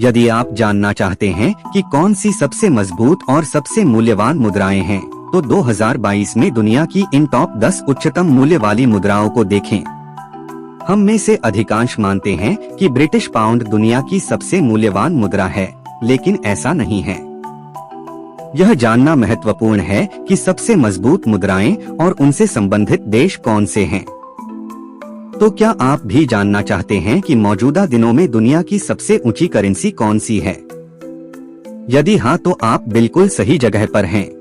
यदि आप जानना चाहते हैं कि कौन सी सबसे मजबूत और सबसे मूल्यवान मुद्राएं हैं, तो 2022 में दुनिया की इन टॉप 10 उच्चतम मूल्य वाली मुद्राओं को देखें। हम में से अधिकांश मानते हैं कि ब्रिटिश पाउंड दुनिया की सबसे मूल्यवान मुद्रा है, लेकिन ऐसा नहीं है। यह जानना महत्वपूर्ण है कि सबसे मजबूत मुद्राएं और उनसे संबंधित देश कौन से हैं। तो क्या आप भी जानना चाहते हैं कि मौजूदा दिनों में दुनिया की सबसे ऊंची करेंसी कौन सी है? यदि हाँ, तो आप बिल्कुल सही जगह पर हैं।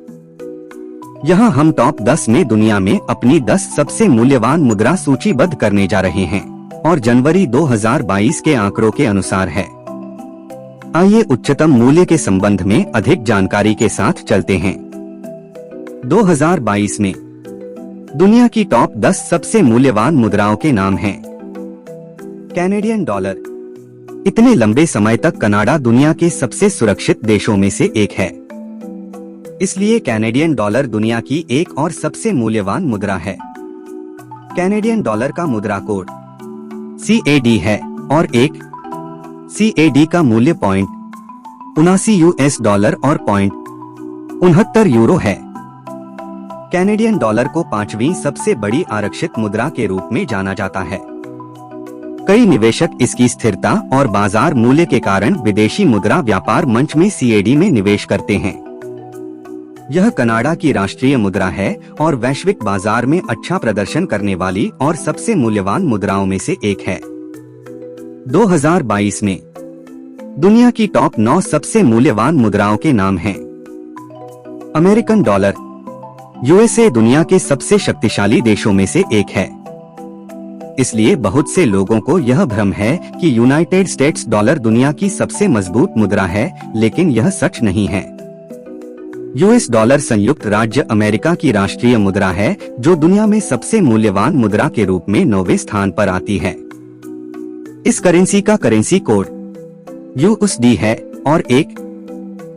यहाँ हम टॉप 10 में दुनिया में अपनी 10 सबसे मूल्यवान मुद्रा सूचीबद्ध करने जा रहे हैं और जनवरी 2022 के आंकड़ों के अनुसार है। आइए उच्चतम मूल्य के संबंध में अधिक जानकारी के साथ चलते हैं। 2022 में दुनिया की टॉप 10 सबसे मूल्यवान मुद्राओं के नाम हैं। Canadian dollar. इतने लंबे समय तक कनाडा दुनिया के सबसे सुरक्षित देशों में से एक है, इसलिए कैनेडियन डॉलर दुनिया की एक और सबसे मूल्यवान मुद्रा है। कैनेडियन डॉलर का मुद्रा कोड CAD है और एक CAD का मूल्य $0.79 और $0.69 है। कैनेडियन डॉलर को 5वीं सबसे बड़ी आरक्षित मुद्रा के रूप में जाना जाता है। कई निवेशक इसकी स्थिरता और बाजार मूल्य के कारण विदेशी मुद्रा व्यापार मंच में CAD में निवेश करते हैं। यह कनाडा की राष्ट्रीय मुद्रा है और वैश्विक बाजार में अच्छा प्रदर्शन करने वाली और सबसे मूल्यवान मुद्राओं में से एक है। 2022 में दुनिया की टॉप 9 सबसे मूल्यवान मुद्राओं के नाम हैं। American dollar. USA दुनिया के सबसे शक्तिशाली देशों में से एक है, इसलिए बहुत से लोगों को यह भ्रम है कि यूनाइटेड स्टेट्स डॉलर दुनिया की सबसे मजबूत मुद्रा है, लेकिन यह सच नहीं है। US डॉलर संयुक्त राज्य अमेरिका की राष्ट्रीय मुद्रा है, जो दुनिया में सबसे मूल्यवान मुद्रा के रूप में 9वें स्थान पर आती है। इस करेंसी का करेंसी कोड USD है और एक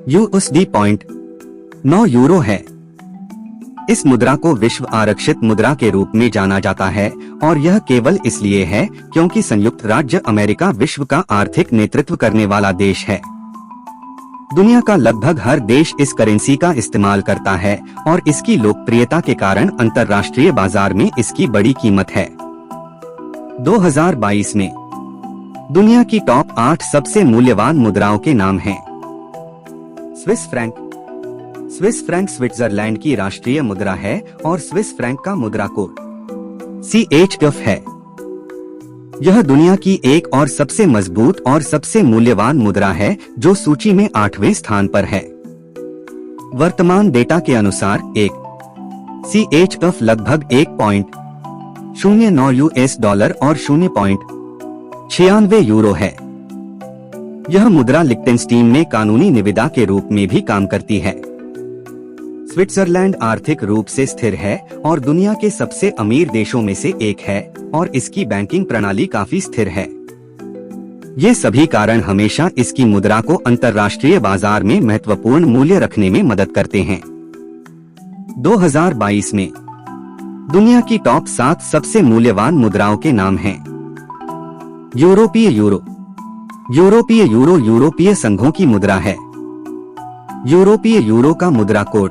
$0.9 है। इस मुद्रा को विश्व आरक्षित मुद्रा के रूप में जाना जाता है और यह केवल इसलिए है क्योंकि संयुक्त राज्य अमेरिका विश्व का आर्थिक नेतृत्व करने वाला देश है। दुनिया का लगभग हर देश इस करेंसी का इस्तेमाल करता है और इसकी लोकप्रियता के कारण अंतर्राष्ट्रीय बाजार में इसकी बड़ी कीमत है। 2022 में दुनिया की टॉप 8 सबसे मूल्यवान मुद्राओं के नाम हैं। Swiss franc. Swiss franc Switzerland की राष्ट्रीय मुद्रा है और स्विस फ्रैंक का मुद्रा कोड CHF है। यह दुनिया की एक और सबसे मजबूत और सबसे मूल्यवान मुद्रा है, जो सूची में 8वें स्थान पर है। वर्तमान डेटा के अनुसार एक CHF लगभग $1.09 और €0.96 है। यह मुद्रा लिक्टेनस्टीन में कानूनी निविदा के रूप में भी काम करती है। स्विट्जरलैंड आर्थिक रूप से स्थिर है और दुनिया के सबसे अमीर देशों में से एक है और इसकी बैंकिंग प्रणाली काफी स्थिर है। ये सभी कारण हमेशा इसकी मुद्रा को अंतर्राष्ट्रीय बाजार में महत्वपूर्ण मूल्य रखने में मदद करते हैं। 2022 में दुनिया की टॉप 7 सबसे मूल्यवान मुद्राओं के नाम हैं। यूरोपीय यूरो। यूरोपीय यूरो यूरोपीय संघों की मुद्रा है। यूरोपीय यूरो का मुद्रा कोड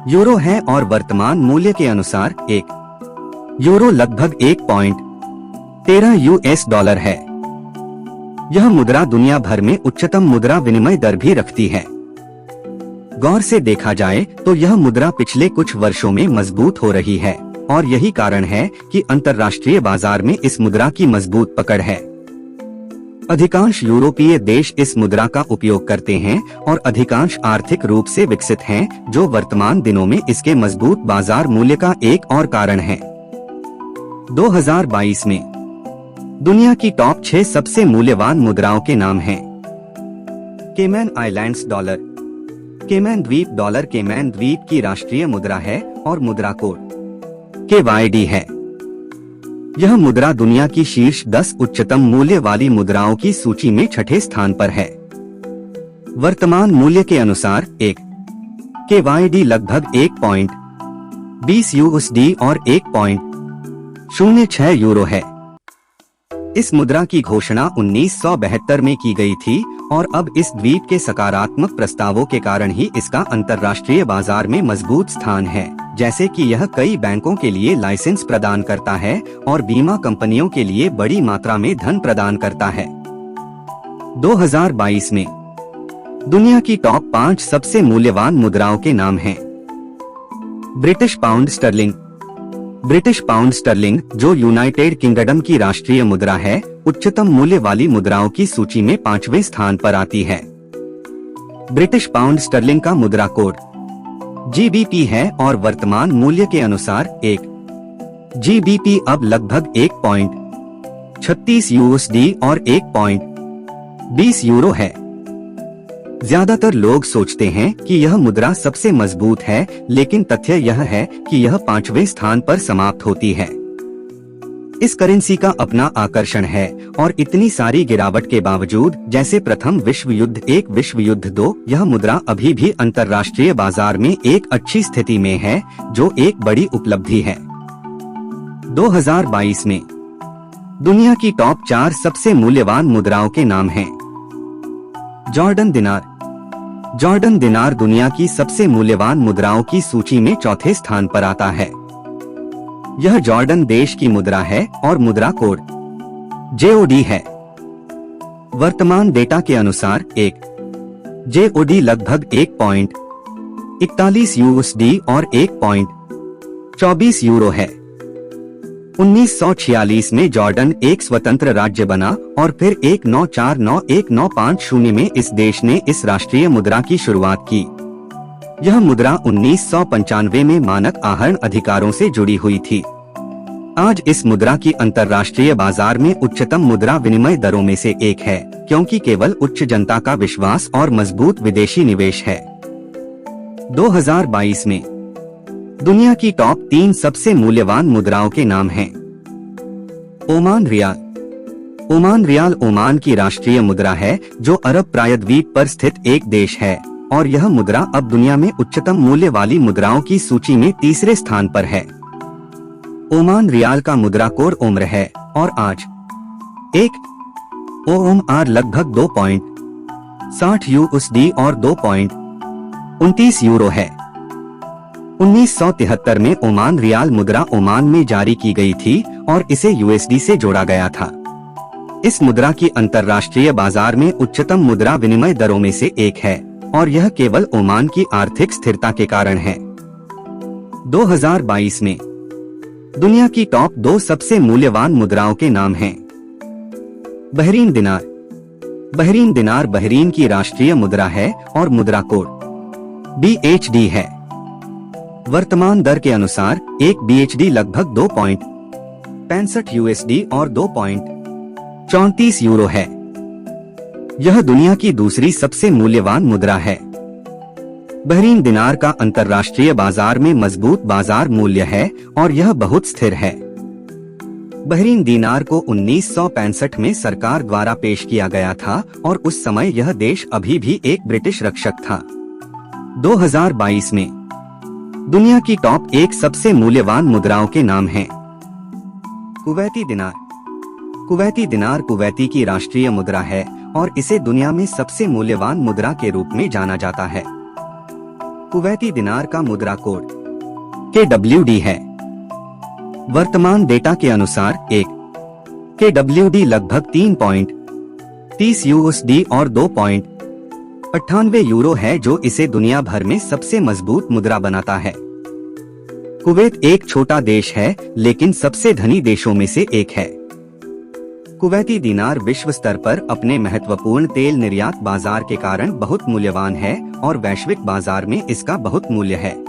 यूरो है और वर्तमान मूल्य के अनुसार एक यूरो लगभग $1.13 है। यह मुद्रा दुनिया भर में उच्चतम मुद्रा विनिमय दर भी रखती है। गौर से देखा जाए तो यह मुद्रा पिछले कुछ वर्षों में मजबूत हो रही है और यही कारण है कि अंतर्राष्ट्रीय बाजार में इस मुद्रा की मजबूत पकड़ है। अधिकांश यूरोपीय देश इस मुद्रा का उपयोग करते हैं और अधिकांश आर्थिक रूप से विकसित हैं, जो वर्तमान दिनों में इसके मजबूत बाजार मूल्य का एक और कारण है। 2022 में दुनिया की टॉप 6 सबसे मूल्यवान मुद्राओं के नाम हैं। Cayman Islands dollar. केमैन द्वीप डॉलर केमैन द्वीप की राष्ट्रीय मुद्रा है और मुद्रा कोड KYD है। यह मुद्रा दुनिया की शीर्ष 10 उच्चतम मूल्य वाली मुद्राओं की सूची में 6ठे स्थान पर है। वर्तमान मूल्य के अनुसार एक KYD लगभग $1.20 और €1.06 है। इस मुद्रा की घोषणा 1972 में की गई थी और अब इस द्वीप के सकारात्मक प्रस्तावों के कारण ही इसका अंतर्राष्ट्रीय बाजार में मजबूत स्थान है, जैसे कि यह कई बैंकों के लिए लाइसेंस प्रदान करता है और बीमा कंपनियों के लिए बड़ी मात्रा में धन प्रदान करता है। 2022 में दुनिया की टॉप 5 सबसे मूल्यवान मुद्राओं के नाम हैं। British pound sterling. British pound sterling, जो यूनाइटेड किंगडम की राष्ट्रीय मुद्रा है, उच्चतम मूल्य वाली मुद्राओं की सूची में 5वें स्थान पर आती है। ब्रिटिश पाउंड स्टर्लिंग का मुद्रा कोड GBP है और वर्तमान मूल्य के अनुसार एक GBP अब लगभग 1.36 USD और 1.20 यूरो है। ज्यादातर लोग सोचते हैं कि यह मुद्रा सबसे मजबूत है, लेकिन तथ्य यह है कि यह 5वें स्थान पर समाप्त होती है। इस करेंसी का अपना आकर्षण है और इतनी सारी गिरावट के बावजूद, जैसे प्रथम विश्व युद्ध 1, विश्व युद्ध 2, यह मुद्रा अभी भी अंतर्राष्ट्रीय बाजार में एक अच्छी स्थिति में है, जो एक बड़ी उपलब्धि है। 2022 में दुनिया की टॉप 4 सबसे मूल्यवान मुद्राओं के नाम हैं। जॉर्डन दिनार। जॉर्डन दिनार दुनिया की सबसे मूल्यवान मुद्राओं की सूची में 4थे स्थान पर आता है। यह जॉर्डन देश की मुद्रा है और मुद्रा कोड JOD है। वर्तमान डेटा के अनुसार एक JOD लगभग 1.41 USD और 1.24 यूरो है। 1946 में जॉर्डन एक स्वतंत्र राज्य बना और फिर 1949-1950 में इस देश ने इस राष्ट्रीय मुद्रा की शुरुआत की। यह मुद्रा 1995 में मानक आहरण अधिकारों से जुड़ी हुई थी। आज इस मुद्रा की अंतर्राष्ट्रीय बाजार में उच्चतम मुद्रा विनिमय दरों में से एक है, क्योंकि केवल उच्च जनता का विश्वास और मजबूत विदेशी निवेश है। 2022 में दुनिया की टॉप 3 सबसे मूल्यवान मुद्राओं के नाम हैं। ओमान रियाल। ओमान रियाल ओमान की राष्ट्रीय मुद्रा है, जो अरब प्रायद्वीप पर स्थित एक देश है और यह मुद्रा अब दुनिया में उच्चतम मूल्य वाली मुद्राओं की सूची में 3रे स्थान पर है। ओमान रियाल का मुद्रा कोड ओम्र है और आज एक OMR लगभग 2.60 USD और 2.29 यूरो है। 1973 में ओमान रियाल मुद्रा ओमान में जारी की गई थी और इसे USD से जोड़ा गया था। इस मुद्रा की अंतर्राष्ट्रीय बाजार में उच्चतम मुद्रा विनिमय दरों में से एक है और यह केवल ओमान की आर्थिक स्थिरता के कारण है। 2022 में दुनिया की टॉप 2 सबसे मूल्यवान मुद्राओं के नाम हैं। बहरीन दिनार। बहरीन दिनार बहरीन की राष्ट्रीय मुद्रा है और मुद्रा कोड BHD है। वर्तमान दर के अनुसार एक BHD लगभग 2.65 USD और 2.34 यूरो है। यह दुनिया की दूसरी सबसे मूल्यवान मुद्रा है। बहरीन दिनार का अंतर्राष्ट्रीय बाजार में मजबूत बाजार मूल्य है और यह बहुत स्थिर है। बहरीन दिनार को 1965 में सरकार द्वारा पेश किया गया था और उस समय यह देश अभी भी एक ब्रिटिश रक्षक था। 2022 में दुनिया की टॉप 1 सबसे मूल्यवान मुद्राओं के नाम हैं। कुवैती दिनार। कुवैती दिनार कुवैती की राष्ट्रीय मुद्रा है और इसे दुनिया में सबसे मूल्यवान मुद्रा के रूप में जाना जाता है। कुवैती दिनार का मुद्रा कोड KWD है। वर्तमान डेटा के अनुसार एक KWD लगभग 3.30 USD और 2.98 यूरो है, जो इसे दुनिया भर में सबसे मजबूत मुद्रा बनाता है। कुवैत एक छोटा देश है, लेकिन सबसे धनी देशों में से एक है। कुवैती दिनार विश्व स्तर पर अपने महत्वपूर्ण तेल निर्यात बाजार के कारण बहुत मूल्यवान है और वैश्विक बाजार में इसका बहुत मूल्य है।